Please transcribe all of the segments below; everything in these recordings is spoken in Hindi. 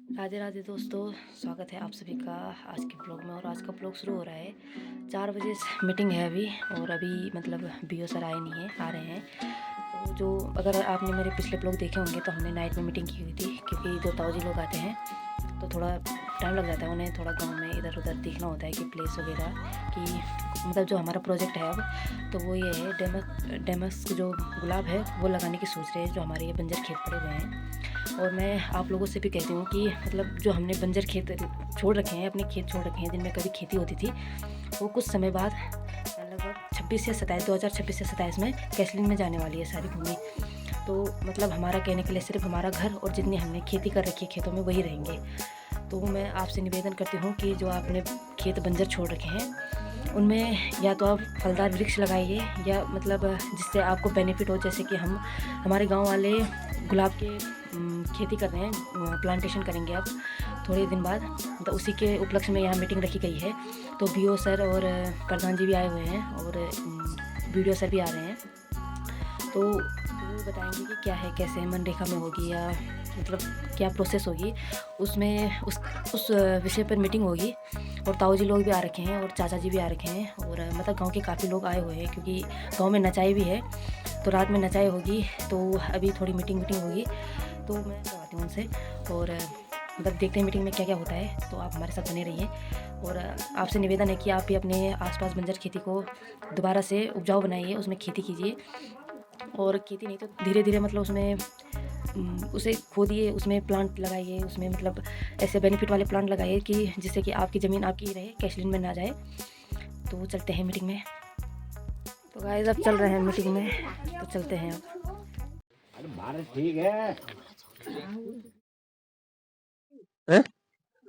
राधे राधे दोस्तों, स्वागत है आप सभी का आज के ब्लॉग में। और आज का ब्लॉग शुरू हो रहा है 4 बजे से। मीटिंग है अभी, और अभी मतलब बीओ सर आए नहीं हैं, आ रहे हैं। तो जो अगर आपने मेरे पिछले ब्लॉग देखे होंगे तो हमने नाइट में मीटिंग की हुई थी, क्योंकि 2 ताऊ जी लोग आते हैं तो थोड़ा टाइम लग जाता है। उन्हें थोड़ा गाँव में इधर उधर देखना होता है कि प्लेस वगैरह की, मतलब जो हमारा प्रोजेक्ट है अब, तो वो ये है डेमस्क जो गुलाब है वो लगाने की सोच रहे हैं, जो हमारे ये बंजर खेत पड़े हुए हैं। और मैं आप लोगों से भी कहती हूँ कि मतलब जो हमने बंजर खेत छोड़ रखे हैं, अपने खेत छोड़ रखे हैं जिनमें कभी खेती होती थी, वो कुछ समय बाद लगभग 26 या 27 2026 या 27 में कैसलिन में जाने वाली है सारी भूमि। तो मतलब हमारा कहने के लिए सिर्फ हमारा घर और जितनी हमने खेती कर रखी है खेतों में वही रहेंगे। तो मैं आपसे निवेदन करती हूँ कि जो आपने खेत बंजर छोड़ रखे हैं उनमें या तो आप फलदार वृक्ष लगाइए, या मतलब जिससे आपको बेनिफिट हो। जैसे कि हमारे गांव वाले गुलाब के खेती कर रहे हैं, प्लांटेशन करेंगे अब थोड़े दिन बाद। तो उसी के उपलक्ष्य में यहाँ मीटिंग रखी गई है। तो बीओ सर और प्रधान जी भी आए हुए हैं, और वीडियो सर भी आ रहे हैं। तो वो बताएंगे कि क्या है, कैसे मनरेगा में होगी, या मतलब क्या प्रोसेस होगी उसमें, उस विषय पर मीटिंग होगी। और ताऊ जी लोग भी आ रखे हैं, और चाचा जी भी आ रखे हैं, और मतलब गांव के काफ़ी लोग आए हुए हैं, क्योंकि गांव में नचाई भी है। तो रात में नचाई होगी, तो अभी थोड़ी मीटिंग होगी। तो मैं करवाती हूँ उनसे, और मतलब देखते हैं मीटिंग में क्या क्या होता है। तो आप हमारे साथ बने रहिए। और आपसे निवेदन है कि आप भी अपने आसपास बंजर खेती को दोबारा से उपजाऊ बनाइए, उसमें खेती कीजिए। और खेती नहीं तो धीरे धीरे मतलब उसमें उसे खोदिए, उसमें प्लांट लगाइए, उसमें मतलब ऐसे बेनिफिट वाले प्लांट लगाइए कि जिससे कि आपकी ज़मीन आपकी रहे, कैशलिन में ना जाए। तो चलते हैं मीटिंग में। तो गाइस अब चल रहे हैं मीटिंग में, तो चलते हैं अब। भारत ठीक है।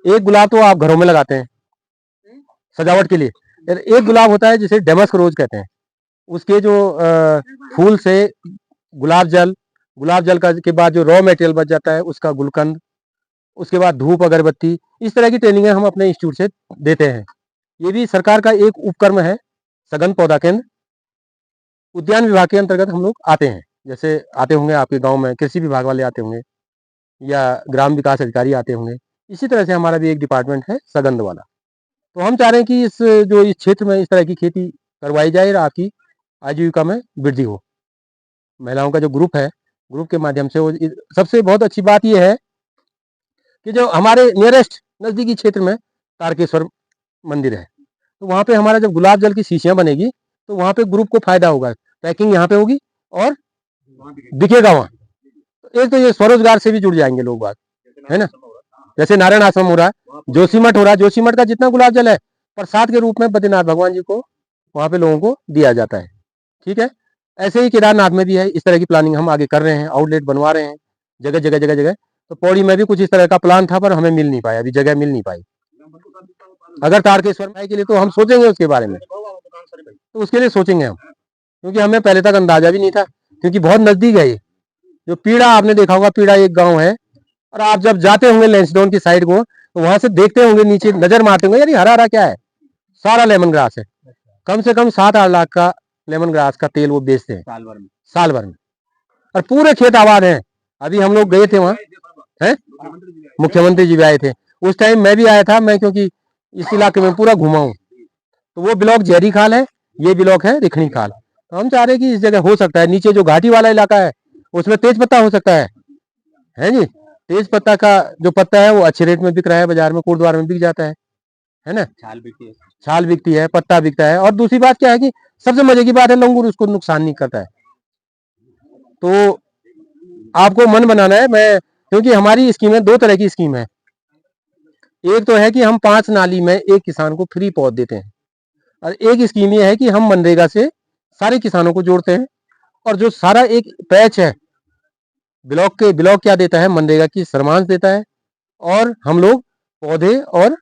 एक गुलाब तो आप घरों में लगाते हैं सजावट के लिए। एक गुलाब होता है जिसे डेमस्क रोज कहते हैं। उसके जो फूल से गुलाब जल का के बाद जो रॉ मटेरियल बच जाता है उसका गुलकंद, उसके बाद धूप अगरबत्ती, इस तरह की ट्रेनिंग हम अपने इंस्टीट्यूट से देते हैं। ये भी सरकार का एक उपक्रम है। सघन पौधा केंद्र उद्यान विभाग के अंतर्गत हम लोग आते हैं। जैसे आते होंगे आपके गांव में कृषि विभाग वाले आते होंगे, या ग्राम विकास अधिकारी आते होंगे। इसी तरह से हमारा भी एक डिपार्टमेंट है सगंध वाला। तो हम चाह रहे हैं कि इस क्षेत्र में इस तरह की खेती करवाई जाए और आपकी आजीविका में वृद्धि हो। महिलाओं का जो ग्रुप है, ग्रुप के माध्यम से सबसे बहुत अच्छी बात यह है कि जो हमारे नियरेस्ट नज़दीकी क्षेत्र में तारकेश्वर मंदिर है, तो वहाँ पे हमारा जब गुलाब जल की शीशियाँ बनेगी तो वहाँ पे ग्रुप को फायदा होगा। पैकिंग यहाँ पे होगी और दिखेगा वहाँ। एक तो ये स्वरोजगार से भी जुड़ जाएंगे लोग बात, है ना। जैसे नारायण आश्रम हो रहा है, जोशीमठ हो रहा है, जोशीमठ का जितना गुलाब जल है प्रसाद के रूप में बद्रीनाथ भगवान जी को वहाँ पे लोगों को दिया जाता है। ठीक है, ऐसे ही केदारनाथ में भी है। इस तरह की प्लानिंग हम आगे कर रहे हैं, आउटलेट बनवा रहे हैं जगह जगह जगह जगह। तो पौड़ी में भी कुछ इस तरह का प्लान था, पर हमें मिल नहीं पाया, अभी जगह मिल नहीं पाई। अगर तारकेश्वर में के लिए तो हम सोचेंगे उसके बारे में, तो उसके लिए सोचेंगे हम, क्योंकि हमें पहले तक अंदाजा भी नहीं था, क्योंकि बहुत नजदीक है ये। जो पीड़ा आपने देखा होगा, पीड़ा एक गांव है, और आप जब जाते होंगे लैंसडाउन की साइड को तो वहां से देखते होंगे, नीचे नजर मारते होंगे, यार ये हरा हरा क्या है, सारा लेमन ग्रास है। कम से कम 7-8 लाख का लेमन ग्रास का तेल वो बेचते हैं साल भर में, और पूरे खेत आबाद हैं। अभी हम लोग गए थे वहाँ, है मुख्यमंत्री जी भी आए थे उस टाइम, मैं भी आया था। मैं क्योंकि इस इलाके में पूरा घुमा हूँ। तो वो ब्लॉक जहरी खाल है, ये ब्लॉक है रिखणी खाल। तो हम चाह रहे हैं कि इस जगह हो सकता है, नीचे जो घाटी वाला इलाका है उसमें तेज पत्ता हो सकता है जी। तेज पत्ता का जो पत्ता है वो अच्छे रेट में बिक रहा है, बाजार में कोटद्वार में बिक जाता है ना। छाल बिकती है, पत्ता बिकता है। और दूसरी बात क्या है कि सबसे मजे की बात है, लंगूर उसको नुकसान नहीं करता है। तो आपको मन बनाना है। मैं क्योंकि हमारी स्कीम है, 2 तरह की स्कीम है। एक तो है कि हम 5 नाली में एक किसान को फ्री पौध देते हैं, और एक स्कीम ये है कि हम मनरेगा से सारे किसानों को जोड़ते हैं। और जो सारा एक पैच है, ब्लॉक क्या देता है, मनरेगा की सरमांस देता है, और हम लोग पौधे और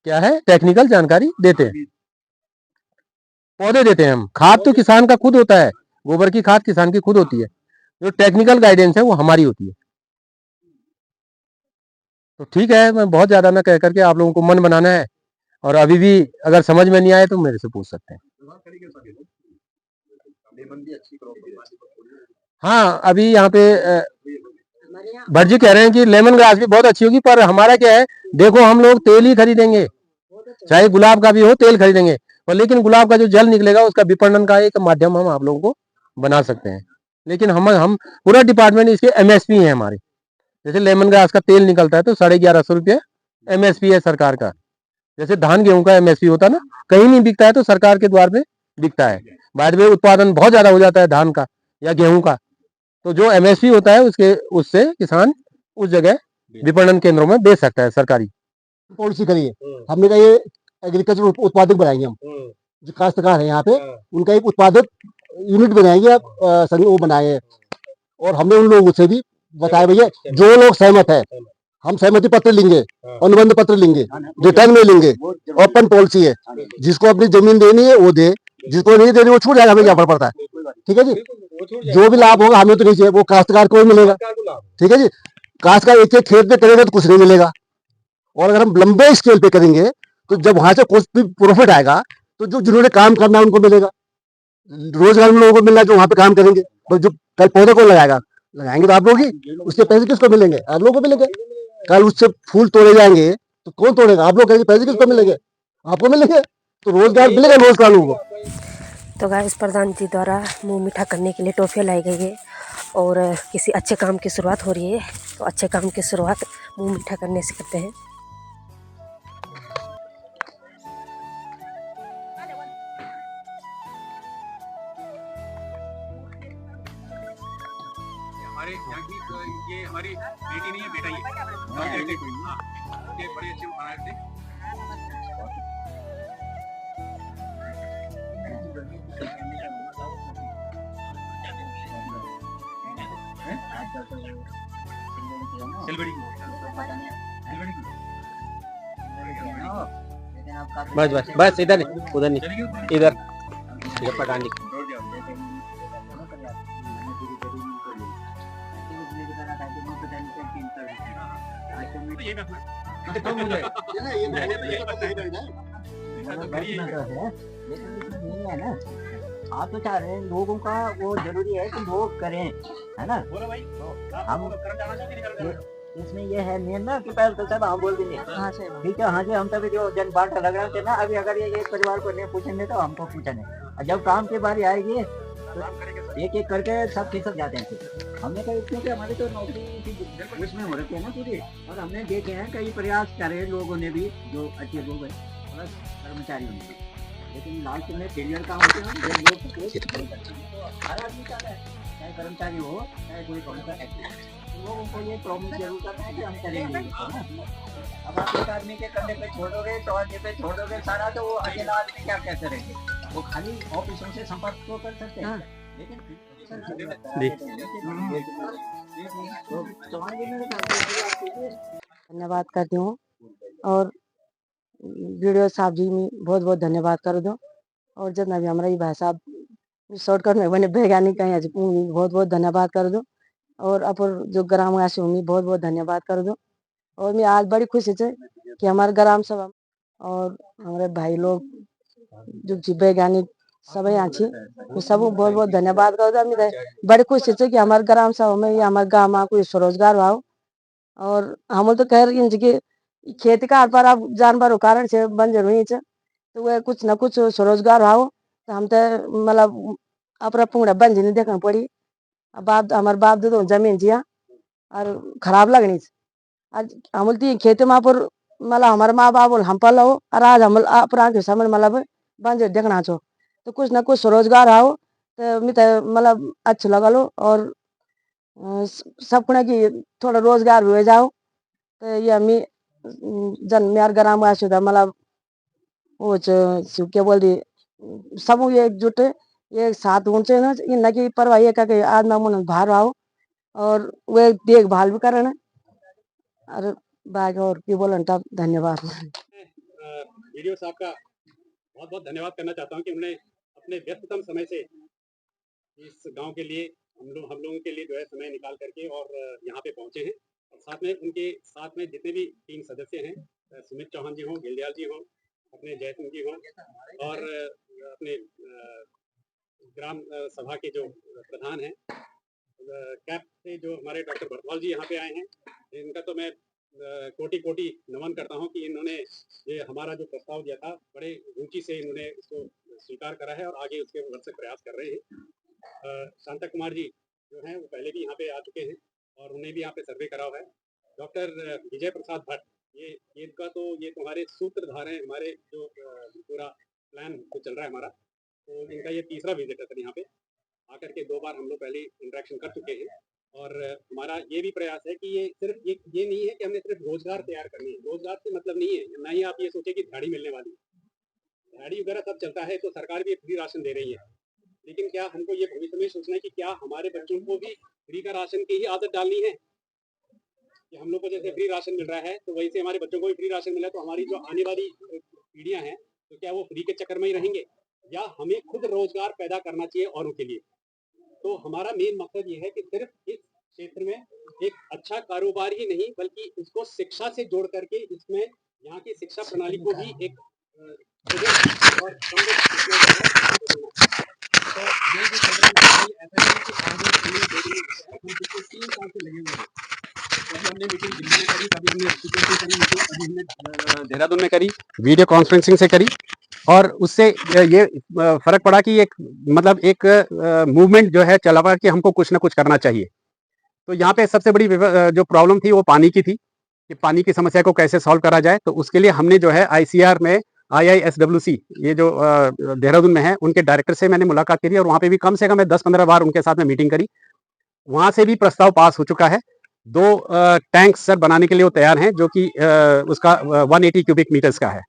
क्या है टेक्निकल जानकारी देते हैं। पौधे देते हैं हम, खाद तो किसान का खुद होता है, गोबर की खाद किसान की खुद होती है। जो टेक्निकल गाइडेंस है वो हमारी होती है। तो ठीक है, मैं बहुत ज्यादा ना कह करके आप लोगों को मन बनाना है, और अभी भी अगर समझ में नहीं आए तो मेरे से पूछ सकते हैं। हाँ, अभी यहाँ पे भट्ट जी कह रहे हैं कि लेमन ग्रास भी बहुत अच्छी होगी, पर हमारा क्या है, देखो हम लोग तेल ही खरीदेंगे, चाहे गुलाब का भी हो तेल खरीदेंगे, और लेकिन गुलाब का जो जल निकलेगा उसका विपणन का एक माध्यम हम आप लोगों को बना सकते हैं। लेकिन हम पूरा डिपार्टमेंट इसके एमएसपी है हमारे। जैसे लेमन ग्रास का तेल निकलता है तो 1150 रुपये एमएसपी है सरकार का। जैसे धान गेहूं का एमएसपी होता है ना, कहीं नहीं बिकता है तो सरकार के द्वार पे बिकता है। बाद में उत्पादन बहुत ज्यादा हो जाता है धान का या गेहूं का, तो जो एमएसपी होता है उसके उससे किसान उस जगह विपणन केंद्रों में बेच सकता है सरकारी पॉलिसी करिए। हमने कहा ये एग्रीकल्चर उत्पादक बनाएंगे हम, जो काश्तकार है यहाँ पे उनका एक उत्पादक यूनिट बनाएंगे आप, वो बनाए। और हमने उन लोगों से भी बताया भैया जो लोग सहमत है हम सहमति पत्र लेंगे, अनुबंध पत्र लेंगे, रिटर्न में लेंगे, ओपन पॉलिसी है। जिसको अपनी जमीन देनी है वो दे, जिसको नहीं देनी वो छूट जाएगा, हमें क्या फर्क पड़ता है। ठीक है जी, जो भी लाभ होगा हमें तो नहीं चाहिए, वो काश्तकार को ही मिलेगा। ठीक है जी, काश्तकार एक एक खेत पे करेगा तो कुछ नहीं मिलेगा, और अगर हम लंबे स्केल पे करेंगे तो जब वहां से कुछ भी प्रॉफिट आएगा तो जो जिन्होंने काम करना है उनको मिलेगा, रोजगार में लोगों को मिलना है जो वहां पे काम करेंगे। तो जो कल पौधे को लगाएगा, लगाएंगे तो आप लोग ही, उसके पैसे किसको मिलेंगे, आप लोगों को मिलेंगे। कल उससे फूल तोड़े जाएंगे तो कौन तोड़ेगा, आप लोग कहेंगे पैसे किसको मिलेंगे, आपको मिलेंगे। तो रोजगार मिलेगा रोजगार लोगों को। तो गाइस प्रधान जी द्वारा मुंह मीठा करने के लिए टॉफियाँ लाई गई है, और किसी अच्छे काम की शुरुआत हो रही है, तो अच्छे काम की शुरुआत मुंह मीठा करने से करते हैं। हमारे यहाँ की ये हमारी बेटी नहीं है, बेटा ही है। हाँ, ये बड़े अच्छे बनाए थे। बस बस बस, इधर नहीं उधर नहीं, इधर इधर पटा नहीं। आप तो चाह रहे हैं लोगों का वो जरूरी है कि लोग करें, है ना। हम इसमें ये है मेन ना कि पहले तो सब हम बोल देंगे हाँ से ठीक है, हाँ जी हम तभी जो जन बांट लग रहे थे ना, अभी अगर ये एक परिवार को नहीं पूछेंगे तो हमको पूछा नहीं, और जब काम की बारी आएगी तो एक एक करके सब खिसक जाते हैं। फिर हमने कहा क्योंकि हमारी तो नौकरी उसमें हो रखी है ना पूरी, और हमने देखे हैं कई प्रयास करे लोगों ने भी, जो अच्छे लोग हैं प्लस कर्मचारियों ने भी, लेकिन लास्ट में फेलियर का होते हैं जब लोग हर आदमी चाहता है, चाहे कर्मचारी हो चाहे कोई लोगों को ये प्रॉमिस जरूर करना है कि हम करेंगे, है ना। अब आप एक आदमी के कंधे पे छोड़ोगे तो आदमी पे छोड़ोगे सारा, तो वो अकेला आदमी क्या क्या करेंगे, वो खाली ऑफिसों से संपर्क तो कर सकते हैं, लेकिन धन्यवाद करती हूँ, और वीडियो साहब जी में बहुत बहुत धन्यवाद कर दो, और जितना भी हमारा ये भाई साहब शॉर्टकट में बने वैज्ञानिक कहीं आज बहुत बहुत धन्यवाद कर दो, और अपर जो ग्रामवासी हूँ बहुत बहुत धन्यवाद कर दो। और मैं आज बड़ी खुशी से कि हमारे ग्राम सभा और हमारे भाई लोग जो जी वैज्ञानिक सब यहाँ छे, मैं सब बहुत बहुत धन्यवाद कर दो। मैं बड़ी खुशी से कि हमारे ग्राम सभा में या हमारे गाँव में कोई स्वरोजगार भाव, और हम तो कह रही कि खेती का पर अब जानवरों कारण से बंजर हुई छे, तो वह कुछ न कुछ स्वरोजगार भाव, तो हम तो मतलब अपना पूरा बंज नहीं देखना पड़ी। अब बाप हमारे बाप दादा जमीन जिया और खराब लगनी आज हम खेती में पर मतलब हमारे माँ बाप हम पल हो, और आज हम अपना के समय मतलब बंजर देखना छो, तो कुछ न कुछ स्वरोजगार आओ तो मैं तो मतलब अच्छा लगल हो, और सब कुने की थोड़ा रोजगार हो जाओ, तो ये हमें जन मेर ग्राम वासी मतलब वो क्या बोल दी सब एकजुट एक साथ ऊंचे ना इन की परवाह ये का आज ना मन बाहर आओ, और वे देखभाल भी करना, और बाकी और की बोलन तब धन्यवाद। वीडियो साहब का बहुत बहुत धन्यवाद करना चाहता हूँ कि उन्होंने अपने व्यस्ततम समय से इस गांव के लिए हम लोगों के लिए जो है समय निकाल करके और यहाँ पे पहुँचे हैं, और साथ में उनके साथ में जितने भी 3 सदस्य हैं, सुमित चौहान जी हों, गिलदियाल जी हों, अपने जयसिंह जी हों, और अपने ग्राम सभा के जो प्रधान हैं कैप से जो हमारे डॉक्टर बरथवाल जी यहाँ पे आए हैं, इनका तो मैं कोटि कोटि नमन करता हूँ कि इन्होंने ये हमारा जो प्रस्ताव दिया था बड़े रुचि से इन्होंने इसको स्वीकार करा है और आगे उसके भरसक प्रयास कर रहे हैं। शांता कुमार जी जो हैं वो पहले भी यहाँ पे आ चुके हैं और उन्हें भी यहाँ पे सर्वे करा हुआ है। डॉक्टर विजय प्रसाद भट्ट, ये इनका तो ये तुम्हारे सूत्रधार हैं हमारे जो पूरा प्लान जो चल रहा है हमारा, तो इनका ये तीसरा विजिट है सर यहाँ पे आकर के। 2 बार हम लोग पहले इंटरेक्शन कर चुके हैं और हमारा ये भी प्रयास है कि ये सिर्फ ये नहीं है कि हमने सिर्फ रोजगार तैयार करनी है, रोजगार से मतलब नहीं है, ना ही आप ये सोचे कि दिहाड़ी मिलने वाली है। दिहाड़ी वगैरह सब चलता है तो सरकार भी फ्री राशन दे रही है, लेकिन क्या हमको ये भविष्य में सोचना है कि क्या हमारे बच्चों को भी फ्री का राशन की ही आदत डालनी है कि हम लोग को जैसे फ्री राशन मिल रहा है तो वैसे हमारे बच्चों को भी फ्री राशन मिला, तो हमारी जो आने वाली पीढ़ियां हैं तो क्या वो फ्री के चक्कर में ही रहेंगे, या हमें खुद रोजगार पैदा करना चाहिए औरों के लिए। तो हमारा मेन मकसद ये है कि सिर्फ इस क्षेत्र में एक अच्छा कारोबार ही नहीं बल्कि इसको शिक्षा से जोड़ करके इसमें यहाँ की शिक्षा प्रणाली को भी एक और हमने मीटिंग दिल्ली में करी, कभी हमने ऋषिकेश में करी मीटिंग, कभी हमने देहरादून में करी, वीडियो कॉन्फ्रेंसिंग से करी, और उससे ये फर्क पड़ा कि एक मतलब एक मूवमेंट जो है चला हुआ कि हमको कुछ ना कुछ करना चाहिए। तो यहाँ पे सबसे बड़ी जो प्रॉब्लम थी वो पानी की थी कि पानी की समस्या को कैसे सॉल्व करा जाए। तो उसके लिए हमने जो है ICR में IISWC ये जो देहरादून में है उनके डायरेक्टर से मैंने मुलाकात करी और वहाँ पे भी कम से कम 10-15 बार उनके साथ में मीटिंग करी। वहाँ से भी प्रस्ताव पास हो चुका है। 2 टैंक्स सर बनाने के लिए वो तैयार हैं जो कि उसका 180 क्यूबिक मीटर्स का है।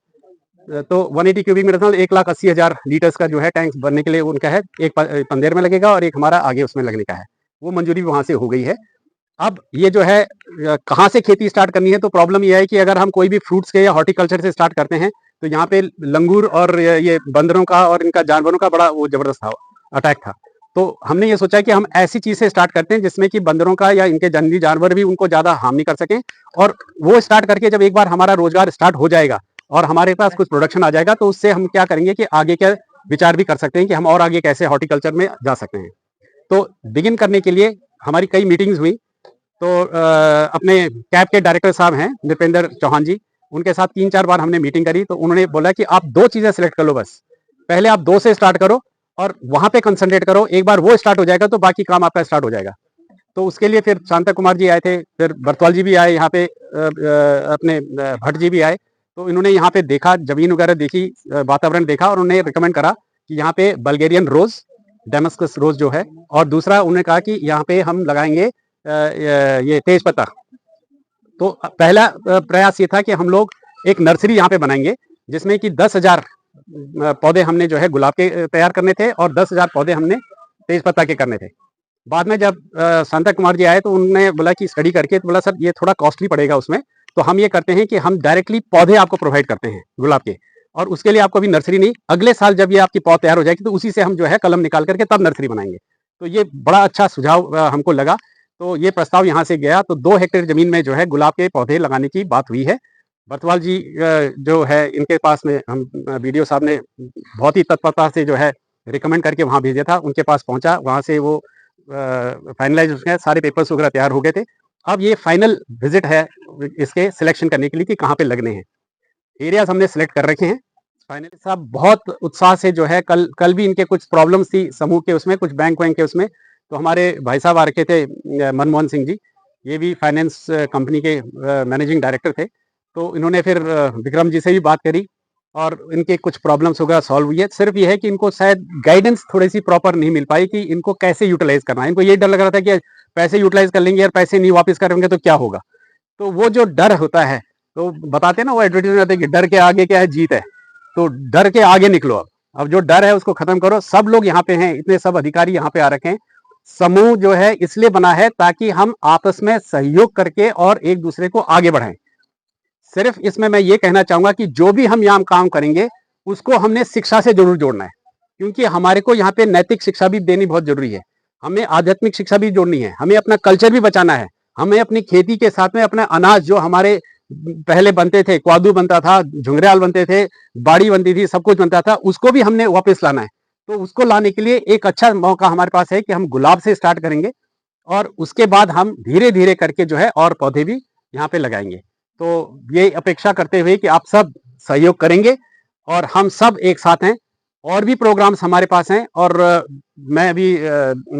तो 180 क्यूबिक मीटर मतलब 1,80,000 लीटर्स का जो है टैंक बनने के लिए उनका है, एक पंदेर में लगेगा और एक हमारा आगे उसमें लगने का है। वो मंजूरी वहां से हो गई है। अब ये जो है कहाँ से खेती स्टार्ट करनी है, तो प्रॉब्लम ये है कि अगर हम कोई भी फ्रूट्स के या हॉर्टिकल्चर से स्टार्ट करते हैं तो यहाँ पे लंगूर और ये बंदरों का और इनका जानवरों का बड़ा वो जबरदस्त था, अटैक था। तो हमने ये सोचा कि हम ऐसी चीज से स्टार्ट करते हैं जिसमें कि बंदरों का या इनके जंगली जानवर भी उनको ज्यादा हार्म नहीं कर सकें, और वो स्टार्ट करके जब एक बार हमारा रोजगार स्टार्ट हो जाएगा और हमारे पास कुछ प्रोडक्शन आ जाएगा तो उससे हम क्या करेंगे कि आगे का विचार भी कर सकते हैं कि हम और आगे कैसे हॉर्टिकल्चर में जा सकते हैं। तो बिगिन करने के लिए हमारी कई मीटिंग्स हुई। तो अपने कैब के डायरेक्टर साहब हैं दीपेंद्र चौहान जी, उनके साथ 3-4 बार हमने मीटिंग करी। तो उन्होंने बोला कि आप 2 चीजें सिलेक्ट कर लो, बस पहले आप 2 से स्टार्ट करो और वहां पे कंसंट्रेट करो, एक बार वो स्टार्ट हो जाएगा तो बाकी काम आपका स्टार्ट हो जाएगा। तो उसके लिए फिर शांता कुमार जी आए थे, फिर बरतवाल जी भी आए यहाँ पे, अपने भट्ट जी भी आए। तो इन्होंने यहाँ पे देखा, जमीन वगैरह देखी, वातावरण देखा और उन्हें रिकमेंड करा कि यहाँ पे बल्गेरियन रोज, डेमस्कस रोज जो है, और दूसरा उन्होंने कहा कि यहाँ पे हम लगाएंगे ये तेज पत्ता। तो पहला प्रयास ये था कि हम लोग एक नर्सरी यहाँ पे बनाएंगे जिसमें कि 10,000 पौधे हमने जो है गुलाब के तैयार करने थे और 10,000 पौधे हमने तेज पत्ता के करने थे। बाद में जब शांता कुमार जी आए तो उन्होंने बोला कि स्टडी करके, तो बोला सर ये थोड़ा कॉस्टली पड़ेगा उसमें, तो हम ये करते हैं कि हम डायरेक्टली पौधे आपको प्रोवाइड करते हैं गुलाब के, और उसके लिए आपको अभी नर्सरी नहीं, अगले साल जब ये आपकी पौध तैयार हो जाएगी तो उसी से हम जो है कलम निकाल करके तब नर्सरी बनाएंगे। तो ये बड़ा अच्छा सुझाव हमको लगा। तो ये प्रस्ताव यहाँ से गया। तो 2 हेक्टेयर जमीन में जो है गुलाब के पौधे लगाने की बात हुई है। बरतवाल जी जो है इनके पास में हम BDO साहब ने बहुत ही तत्परता से जो है रिकमेंड करके वहाँ भेजा था, उनके पास पहुँचा, वहाँ से वो फाइनलाइज उसके सारे पेपर्स वगैरह तैयार हो गए थे। अब ये फाइनल विजिट है इसके सिलेक्शन करने के लिए कि कहाँ पे लगने हैं। एरियाज हमने सिलेक्ट कर रखे हैं। फाइनली साहब बहुत उत्साह से जो है, कल भी इनके कुछ प्रॉब्लम्स थी समूह के उसमें, कुछ बैंक के उसमें, तो हमारे भाई साहब आ रखे थे मनमोहन सिंह जी, ये भी फाइनेंस कंपनी के मैनेजिंग डायरेक्टर थे। तो इन्होंने फिर विक्रम जी से भी बात करी और इनके कुछ प्रॉब्लम्स वगैरह सॉल्व हुई है। सिर्फ ये है कि इनको शायद गाइडेंस थोड़ी सी प्रॉपर नहीं मिल पाई कि इनको कैसे यूटिलाइज करना है। इनको ये डर लग रहा था कि पैसे यूटिलाइज कर लेंगे और पैसे नहीं वापस करेंगे तो क्या होगा। तो वो जो डर होता है, तो बताते हैं ना वो एडवर्टाइजमेंट है कि डर के आगे क्या है, जीत है। तो डर के आगे निकलो। अब जो डर है उसको खत्म करो। सब लोग यहाँ पे हैं, इतने सब अधिकारी यहाँ पे आ रखे हैं। समूह जो है इसलिए बना है ताकि हम आपस में सहयोग करके और एक दूसरे को आगे बढ़ाएं। सिर्फ इसमें मैं ये कहना चाहूंगा कि जो भी हम यहाँ काम करेंगे उसको हमने शिक्षा से जरूर जोड़ना है, क्योंकि हमारे को यहाँ पे नैतिक शिक्षा भी देनी बहुत जरूरी है, हमें आध्यात्मिक शिक्षा भी जोड़नी है, हमें अपना कल्चर भी बचाना है, हमें अपनी खेती के साथ में अपना अनाज जो हमारे पहले बनते थे, क्वादू बनता था, झुंगरियाल बनते थे, बाड़ी बनती थी, सब कुछ बनता था, उसको भी हमने वापस लाना है। तो उसको लाने के लिए एक अच्छा मौका हमारे पास है कि हम गुलाब से स्टार्ट करेंगे और उसके बाद हम धीरे धीरे करके जो है और पौधे भी यहाँ पे लगाएंगे। तो ये अपेक्षा करते हुए कि आप सब सहयोग करेंगे और हम सब एक साथ हैं। और भी प्रोग्राम्स हमारे पास हैं और मैं अभी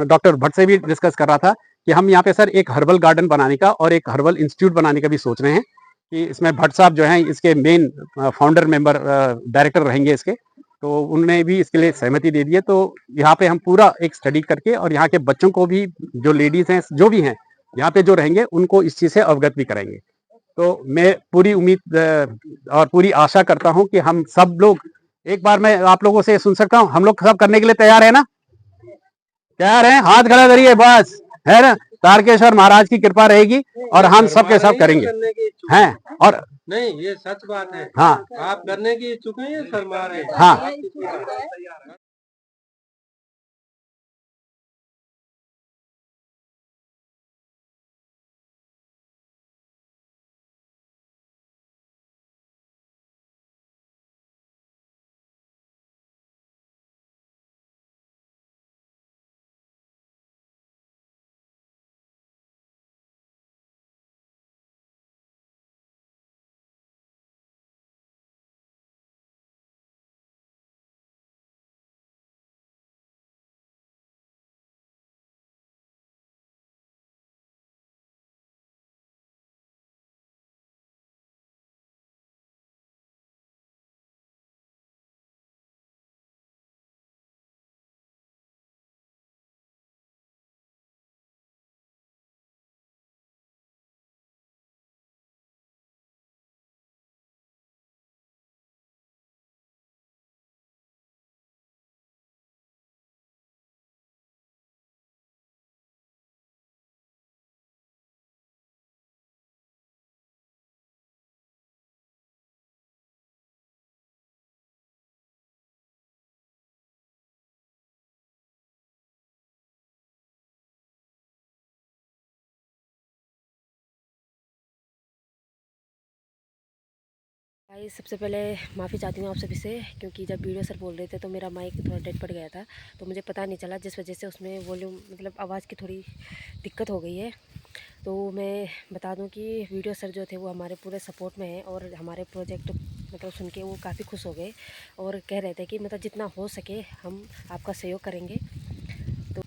डॉक्टर भट्ट से भी डिस्कस कर रहा था कि हम यहाँ पे सर एक हर्बल गार्डन बनाने का और एक हर्बल इंस्टीट्यूट बनाने का भी सोच रहे हैं कि इसमें भट्ट साहब जो हैं इसके मेन फाउंडर मेंबर डायरेक्टर रहेंगे इसके। तो उन्होंने भी इसके लिए सहमति दे दी है। तो यहाँ पे हम पूरा एक स्टडी करके और यहाँ के बच्चों को भी, जो लेडीज हैं जो भी हैं यहाँ पे जो रहेंगे, उनको इस चीज़ से अवगत भी कराएंगे। तो मैं पूरी उम्मीद और पूरी आशा करता हूँ कि हम सब लोग, एक बार मैं आप लोगों से सुन सकता हूँ, हम लोग सब करने के लिए तैयार है ना? तैयार हैं? हाथ खड़ा करिए बस, है ना? तारकेश्वर महाराज की कृपा रहेगी और हम सब के सब करेंगे हैं। और नहीं, ये सच बात है। हाँ, आप करने की इच्छुक हैं या शर्मा रहे हैं? हाँ। भाई सबसे पहले माफ़ी चाहती हूँ आप सभी से, क्योंकि जब वीडियो सर बोल रहे थे तो मेरा माइक थोड़ा डेड पड़ गया था, तो मुझे पता नहीं चला, जिस वजह से उसमें वॉल्यूम मतलब आवाज़ की थोड़ी दिक्कत हो गई है। तो मैं बता दूं कि वीडियो सर जो थे वो हमारे पूरे सपोर्ट में हैं और हमारे प्रोजेक्ट मतलब सुन के वो काफ़ी खुश हो गए और कह रहे थे कि मतलब जितना हो सके हम आपका सहयोग करेंगे। तो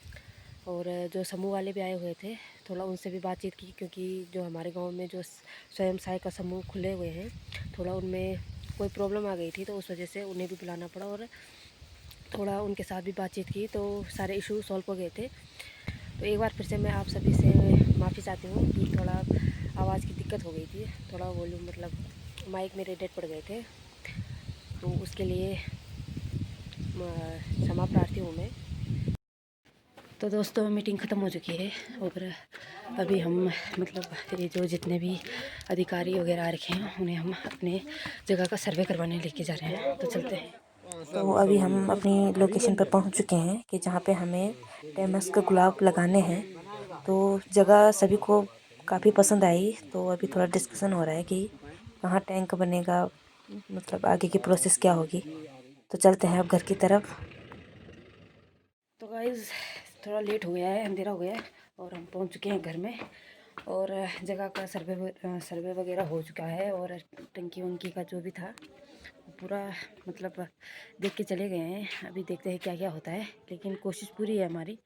और जो समूह वाले भी आए हुए थे, थोड़ा उनसे भी बातचीत की, क्योंकि जो हमारे गांव में जो स्वयं सहायता समूह खुले हुए हैं, थोड़ा उनमें कोई प्रॉब्लम आ गई थी, तो उस वजह से उन्हें भी बुलाना पड़ा और थोड़ा उनके साथ भी बातचीत की, तो सारे इशू सॉल्व हो गए थे। तो एक बार फिर से मैं आप सभी से माफ़ी चाहती हूँ कि थोड़ा आवाज़ की दिक्कत हो गई थी, थोड़ा वॉल्यूम मतलब माइक मेरे डेड पड़ गए थे, तो उसके लिए क्षमा प्रार्थी हूँ मैं। तो दोस्तों मीटिंग ख़त्म हो चुकी है और अभी हम मतलब ये जो जितने भी अधिकारी वगैरह आ रखे हैं उन्हें हम अपने जगह का सर्वे करवाने लेके जा रहे हैं, तो चलते हैं। तो अभी हम अपनी लोकेशन पर पहुंच चुके हैं कि जहां पे हमें डेमस्क गुलाब लगाने हैं। तो जगह सभी को काफ़ी पसंद आई, तो अभी थोड़ा डिस्कशन हो रहा है कि कहाँ टैंक बनेगा, मतलब आगे की प्रोसेस क्या होगी। तो चलते हैं अब घर की तरफ। तो गाइस थोड़ा लेट हो गया है, अंधेरा हो गया है और हम पहुंच चुके हैं घर में और जगह का सर्वे वगैरह हो चुका है और टंकी वंकी का जो भी था पूरा मतलब देख के चले गए हैं। अभी देखते हैं क्या क्या होता है, लेकिन कोशिश पूरी है हमारी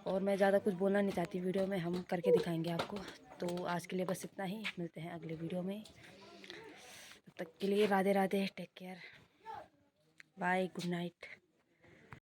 और मैं ज़्यादा कुछ बोलना नहीं चाहती, वीडियो में हम करके दिखाएंगे आपको। तो आज के लिए बस इतना ही, मिलते हैं अगले वीडियो में। तब तक के लिए Radhe Radhe, take care, bye, good night.